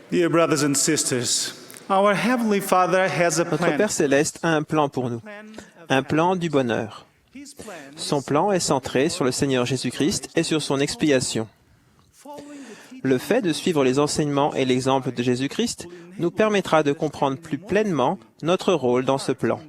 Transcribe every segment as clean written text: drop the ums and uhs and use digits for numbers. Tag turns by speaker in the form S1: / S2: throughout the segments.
S1: Dear brothers and sisters, our Heavenly Father has a
S2: Notre
S1: plan.
S2: Père Céleste a un plan pour nous, un plan du bonheur. Son plan est centré sur le Seigneur Jésus-Christ et sur son expiation. Le fait de suivre les enseignements et l'exemple de Jésus-Christ nous permettra de comprendre plus pleinement notre rôle dans ce plan.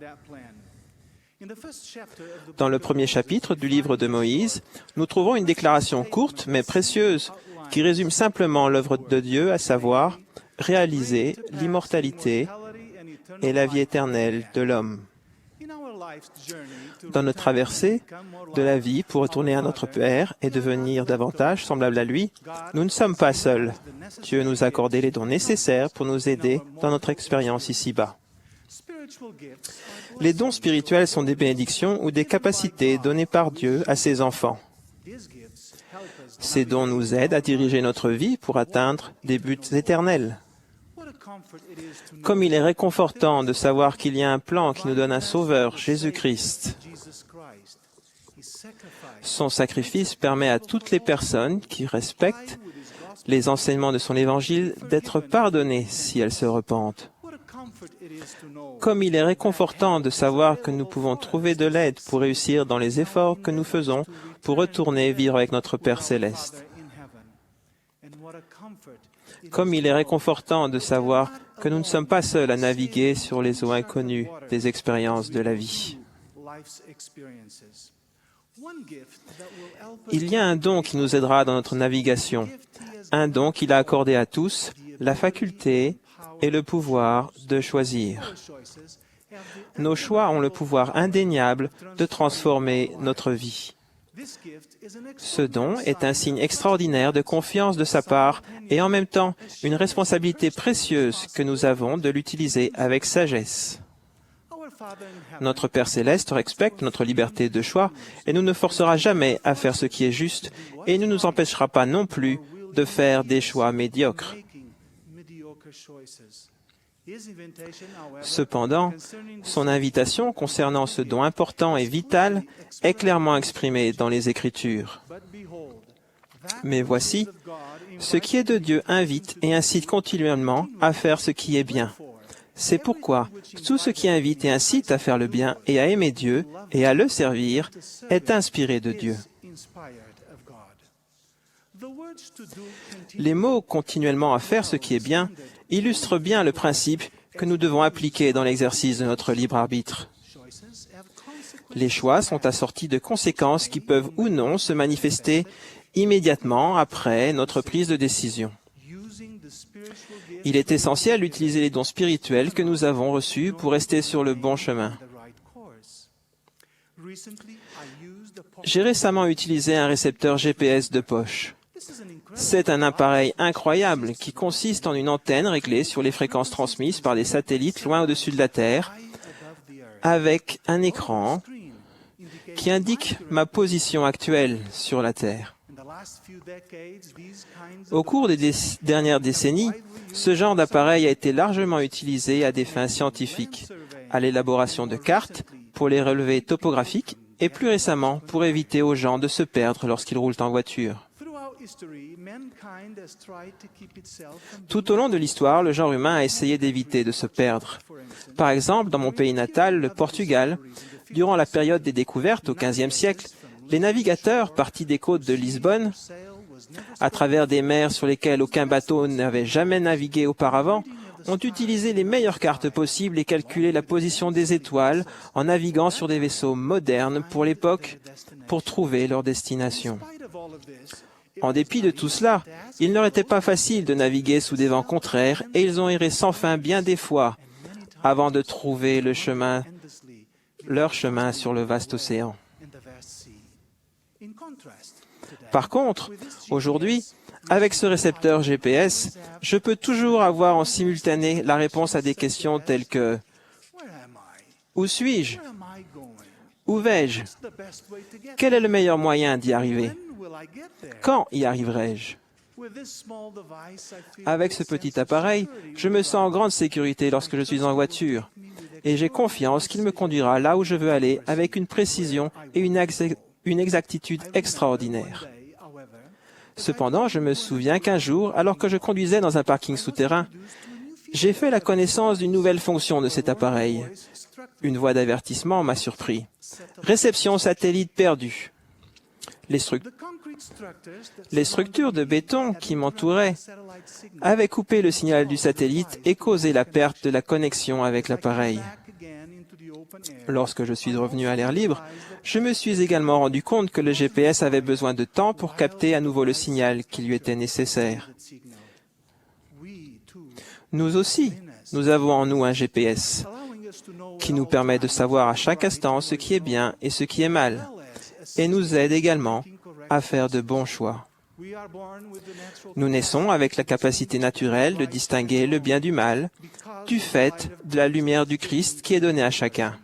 S2: Dans le premier chapitre du livre de Moïse, nous trouvons une déclaration courte mais précieuse qui résume simplement l'œuvre de Dieu, à savoir réaliser l'immortalité et la vie éternelle de l'homme. Dans notre traversée de la vie pour retourner à notre Père et devenir davantage semblable à lui, nous ne sommes pas seuls. Dieu nous a accordé les dons nécessaires pour nous aider dans notre expérience ici-bas. Les dons spirituels sont des bénédictions ou des capacités données par Dieu à ses enfants. Ces dons nous aident à diriger notre vie pour atteindre des buts éternels. Comme il est réconfortant de savoir qu'il y a un plan qui nous donne un Sauveur, Jésus-Christ. Son sacrifice permet à toutes les personnes qui respectent les enseignements de son Évangile d'être pardonnées si elles se repentent. Comme il est réconfortant de savoir que nous pouvons trouver de l'aide pour réussir dans les efforts que nous faisons pour retourner vivre avec notre Père Céleste. Comme il est réconfortant de savoir que nous ne sommes pas seuls à naviguer sur les eaux inconnues des expériences de la vie. Il y a un don qui nous aidera dans notre navigation, un don qu'il a accordé à tous, la faculté et le pouvoir de choisir. Nos choix ont le pouvoir indéniable de transformer notre vie. Ce don est un signe extraordinaire de confiance de sa part et en même temps une responsabilité précieuse que nous avons de l'utiliser avec sagesse. Notre Père Céleste respecte notre liberté de choix et ne nous forcera jamais à faire ce qui est juste et ne nous empêchera pas non plus de faire des choix médiocres. Cependant, son invitation concernant ce don important et vital est clairement exprimée dans les Écritures. Mais voici, ce qui est de Dieu invite et incite continuellement à faire ce qui est bien. C'est pourquoi tout ce qui invite et incite à faire le bien et à aimer Dieu et à le servir est inspiré de Dieu. Les mots « continuellement à faire ce qui est bien » illustrent bien le principe que nous devons appliquer dans l'exercice de notre libre arbitre. Les choix sont assortis de conséquences qui peuvent ou non se manifester immédiatement après notre prise de décision. Il est essentiel d'utiliser les dons spirituels que nous avons reçus pour rester sur le bon chemin. J'ai récemment utilisé un récepteur GPS de poche. C'est un appareil incroyable qui consiste en une antenne réglée sur les fréquences transmises par des satellites loin au-dessus de la Terre, avec un écran qui indique ma position actuelle sur la Terre. Au cours des dernières décennies, ce genre d'appareil a été largement utilisé à des fins scientifiques, à l'élaboration de cartes, pour les relevés topographiques et plus récemment pour éviter aux gens de se perdre lorsqu'ils roulent en voiture. Tout au long de l'histoire, le genre humain a essayé d'éviter de se perdre. Par exemple, dans mon pays natal, le Portugal, durant la période des découvertes au XVe siècle, les navigateurs partis des côtes de Lisbonne, à travers des mers sur lesquelles aucun bateau n'avait jamais navigué auparavant, ont utilisé les meilleures cartes possibles et calculé la position des étoiles en naviguant sur des vaisseaux modernes pour l'époque pour trouver leur destination. En dépit de tout cela, il ne leur était pas facile de naviguer sous des vents contraires et ils ont erré sans fin bien des fois avant de trouver leur chemin sur le vaste océan. Par contre, aujourd'hui, avec ce récepteur GPS, je peux toujours avoir en simultané la réponse à des questions telles que « Où suis-je ? Où vais-je ? Quel est le meilleur moyen d'y arriver ? Quand y arriverai-je ? » Avec ce petit appareil, je me sens en grande sécurité lorsque je suis en voiture et j'ai confiance qu'il me conduira là où je veux aller avec une précision et une exactitude extraordinaires. Cependant, je me souviens qu'un jour, alors que je conduisais dans un parking souterrain, j'ai fait la connaissance d'une nouvelle fonction de cet appareil. Une voix d'avertissement m'a surpris. Réception satellite perdue. Les structures de béton qui m'entouraient avaient coupé le signal du satellite et causé la perte de la connexion avec l'appareil. Lorsque je suis revenu à l'air libre, je me suis également rendu compte que le GPS avait besoin de temps pour capter à nouveau le signal qui lui était nécessaire. Nous aussi, nous avons en nous un GPS qui nous permet de savoir à chaque instant ce qui est bien et ce qui est mal, et nous aide également à faire de bons choix. Nous naissons avec la capacité naturelle de distinguer le bien du mal, du fait de la lumière du Christ qui est donnée à chacun.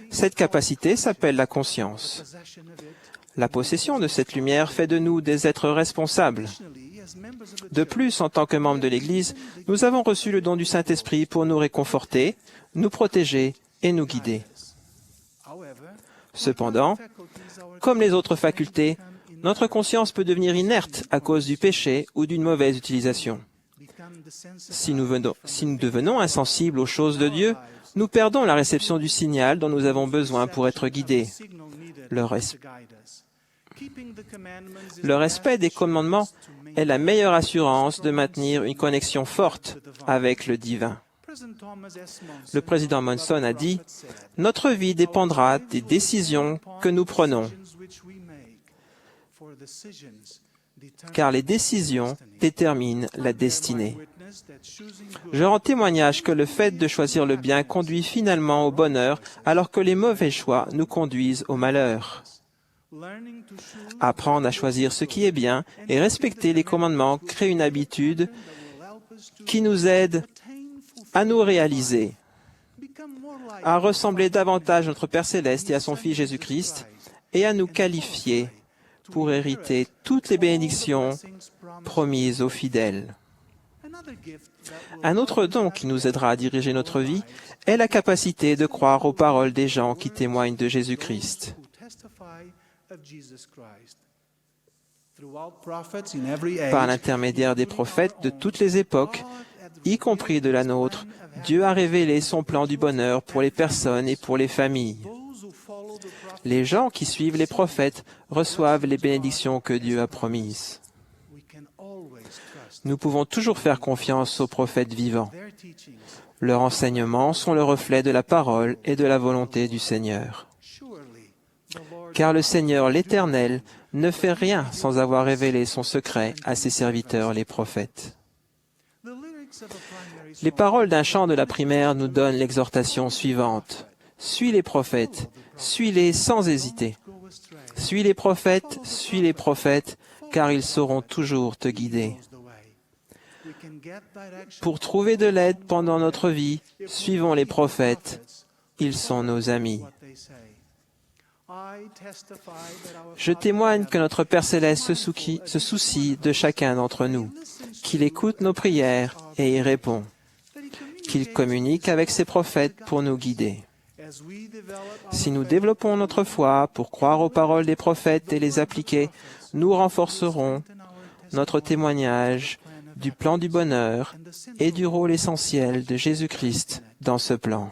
S2: Cette capacité s'appelle la conscience. La possession de cette lumière fait de nous des êtres responsables. De plus, en tant que membres de l'Église, nous avons reçu le don du Saint-Esprit pour nous réconforter, nous protéger et nous guider. Cependant, comme les autres facultés, notre conscience peut devenir inerte à cause du péché ou d'une mauvaise utilisation. Si nous devenons insensibles aux choses de Dieu, nous perdons la réception du signal dont nous avons besoin pour être guidés. Le respect des commandements est la meilleure assurance de maintenir une connexion forte avec le divin. Le président Monson a dit « Notre vie dépendra des décisions que nous prenons, car les décisions déterminent la destinée. » Je rends témoignage que le fait de choisir le bien conduit finalement au bonheur, alors que les mauvais choix nous conduisent au malheur. Apprendre à choisir ce qui est bien et respecter les commandements crée une habitude qui nous aide à nous réaliser, à ressembler davantage à notre Père Céleste et à son Fils Jésus-Christ, et à nous qualifier pour hériter toutes les bénédictions promises aux fidèles. Un autre don qui nous aidera à diriger notre vie est la capacité de croire aux paroles des gens qui témoignent de Jésus-Christ. Par l'intermédiaire des prophètes de toutes les époques, y compris de la nôtre, Dieu a révélé son plan du bonheur pour les personnes et pour les familles. Les gens qui suivent les prophètes reçoivent les bénédictions que Dieu a promises. Nous pouvons toujours faire confiance aux prophètes vivants. Leurs enseignements sont le reflet de la parole et de la volonté du Seigneur. Car le Seigneur l'Éternel ne fait rien sans avoir révélé son secret à ses serviteurs les prophètes. Les paroles d'un chant de la primaire nous donnent l'exhortation suivante. Suis les prophètes, suis-les sans hésiter. Suis les prophètes, car ils sauront toujours te guider. Pour trouver de l'aide pendant notre vie, suivons les prophètes, ils sont nos amis. Je témoigne que notre Père Céleste se soucie de chacun d'entre nous, qu'il écoute nos prières et y répond, qu'il communique avec ses prophètes pour nous guider. Si nous développons notre foi pour croire aux paroles des prophètes et les appliquer, nous renforcerons notre témoignage du plan du bonheur et du rôle essentiel de Jésus-Christ dans ce plan.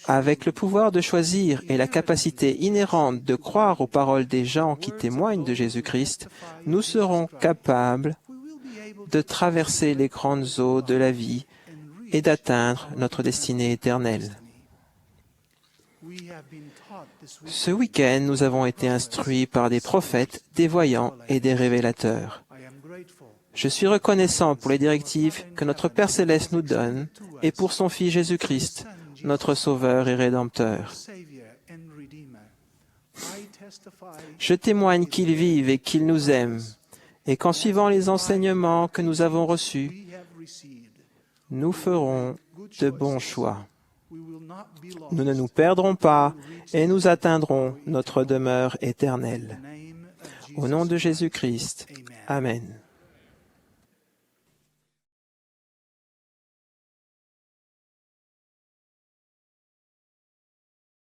S2: Avec le pouvoir de choisir et la capacité inhérente de croire aux paroles des gens qui témoignent de Jésus-Christ, nous serons capables de traverser les grandes eaux de la vie et d'atteindre notre destinée éternelle. Ce week-end, nous avons été instruits par des prophètes, des voyants et des révélateurs. Je suis reconnaissant pour les directives que notre Père Céleste nous donne et pour son Fils Jésus-Christ, notre Sauveur et Rédempteur. Je témoigne qu'il vive et qu'il nous aime, et qu'en suivant les enseignements que nous avons reçus, nous ferons de bons choix. Nous ne nous perdrons pas et nous atteindrons notre demeure éternelle. Au nom de Jésus-Christ. Amen.